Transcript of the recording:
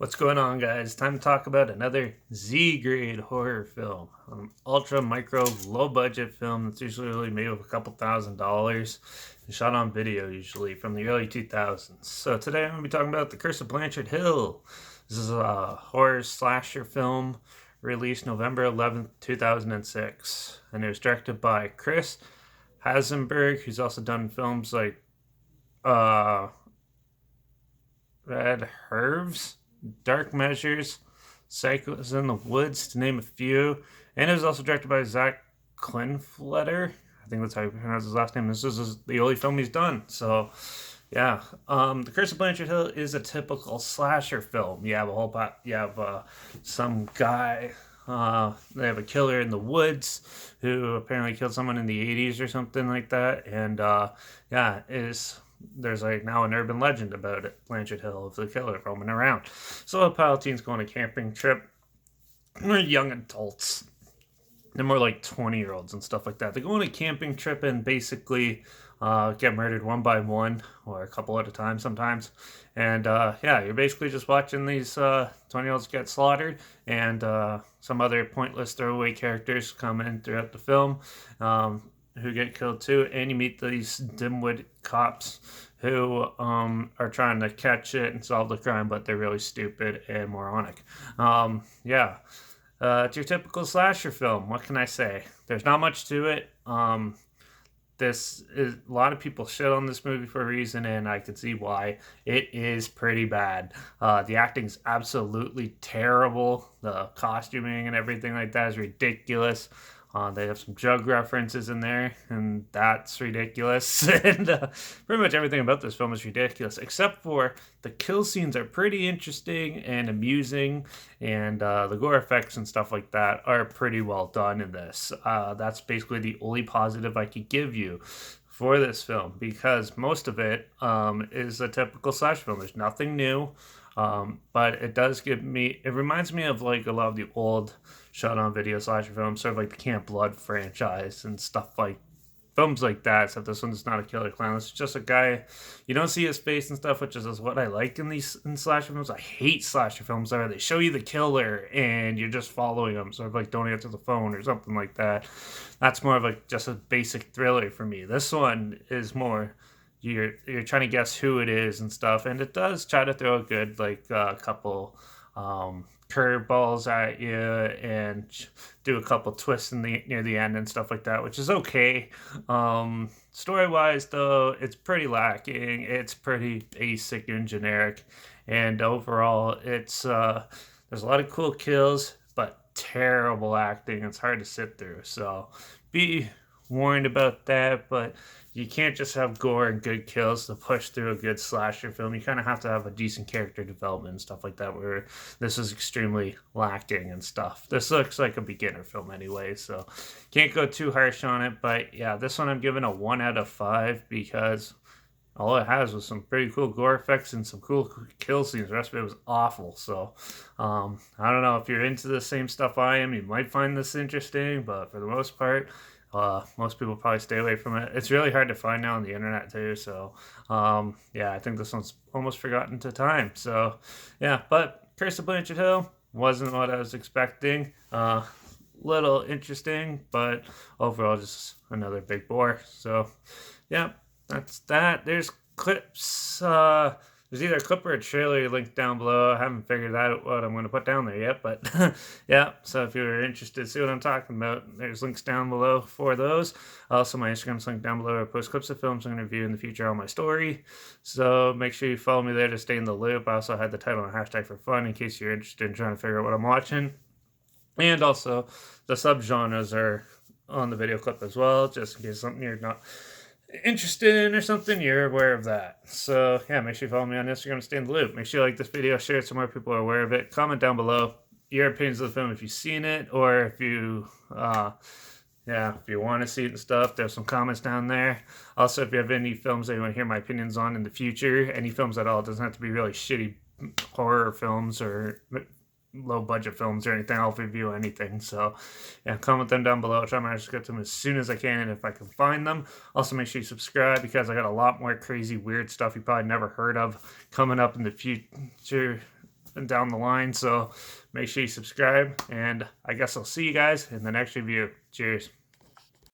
What's going on, guys? Time to talk about another Z-grade horror film. An ultra micro low budget film that's usually made with a couple $1,000s and shot on video, usually from the early 2000s. So today I'm going to be talking about The Curse of Blanchard Hill. This is a horror slasher film released November 11th, 2006, and it was directed by Chris Hasenberg, who's also done films like uh, Red Herves, Dark Measures, Cycles in the Woods, to name a few. And it was also directed by Zach Klinfletter. I think that's how you pronounce his last name. This is the only film he's done. So, yeah. The Curse of Blanchard Hill is a typical slasher film. You have a whole pot. You have some guy. They have a killer in the woods who apparently killed someone in the 80s or something like that. And yeah, there's like now an urban legend about it, Blanchard Hill, of the killer roaming around. So a pile of teens go on a camping trip. They're young adults. They're more like 20-year-olds and stuff like that. They go on a camping trip and basically get murdered one by one or a couple at a time sometimes. And yeah, you're basically just watching these 20-year-olds get slaughtered and some other pointless throwaway characters come in throughout the film. Who get killed too, and you meet these dimwit cops who are trying to catch it and solve the crime, but they're really stupid and moronic. Yeah, it's your typical slasher film. What can I say? There's not much to it. This is a lot of people shit on this movie for a reason, and I can see why. It is pretty bad. The acting's absolutely terrible. The costuming and everything like that is ridiculous. They have some drug references in there, and that's ridiculous. And pretty much everything about this film is ridiculous, except for the kill scenes are pretty interesting and amusing, and the gore effects and stuff like that are pretty well done in this. That's basically the only positive I could give you for this film, because most of it is a typical slash film. There's nothing new. But it reminds me of like a lot of the old shot on video slasher films, sort of like the Camp Blood franchise and stuff like films like that. Except this one's not a killer clown. It's just a guy, you don't see his face and stuff, which is what I like in slasher films. I hate slasher films where they show you the killer and you're just following him, sort of like Don't Answer the Phone or something like that. That's more of like just a basic thriller for me. This one is more, you're trying to guess who it is and stuff, and it does try to throw a good like couple curveballs at you and do a couple twists near the end and stuff like that, which is okay. Story wise though, it's pretty lacking. It's pretty basic and generic, and overall it's there's a lot of cool kills but terrible acting. It's hard to sit through, so be warned about that. But you can't just have gore and good kills to push through a good slasher film. You kind of have to have a decent character development and stuff like that, where this is extremely lacking and stuff. This looks like a beginner film anyway, so can't go too harsh on it. But yeah, this one I'm giving a 1 out of 5 because all it has was some pretty cool gore effects and some cool kill scenes. The rest of it was awful. So I don't know if you're into the same stuff I am. You might find this interesting, but for the most part, most people probably stay away from it. It's really hard to find now on the internet too. So yeah, I think this one's almost forgotten to time. So yeah, but Curse of Blanchard Hill wasn't what I was expecting. Little interesting, but overall just another big bore. So yeah, that's that. There's clips. There's either a clip or a trailer linked down below. I haven't figured out what I'm going to put down there yet, but yeah. So if you're interested to see what I'm talking about, there's links down below for those. Also, my Instagram's linked down below. I post clips of films I'm going to review in the future on my story. So make sure you follow me there to stay in the loop. I also had the title and hashtag for fun in case you're interested in trying to figure out what I'm watching. And also, the subgenres are on the video clip as well, just in case something you're not interested in or something, you're aware of that. So yeah, make sure you follow me on Instagram and stay in the loop. Make sure you like this video, share it so more people are aware of it. Comment down below your opinions of the film if you've seen it, or if you if you want to see it and stuff. There's some comments down there. Also, if you have any films that you want to hear my opinions on in the future, any films at all, it doesn't have to be really shitty horror films or low budget films or anything. I'll review anything. So yeah, comment them down below. I'll try my best to get to them as soon as I can and if I can find them. Also, make sure you subscribe because I got a lot more crazy weird stuff you probably never heard of coming up in the future down the line. So make sure you subscribe, and I guess I'll see you guys in the next review. Cheers.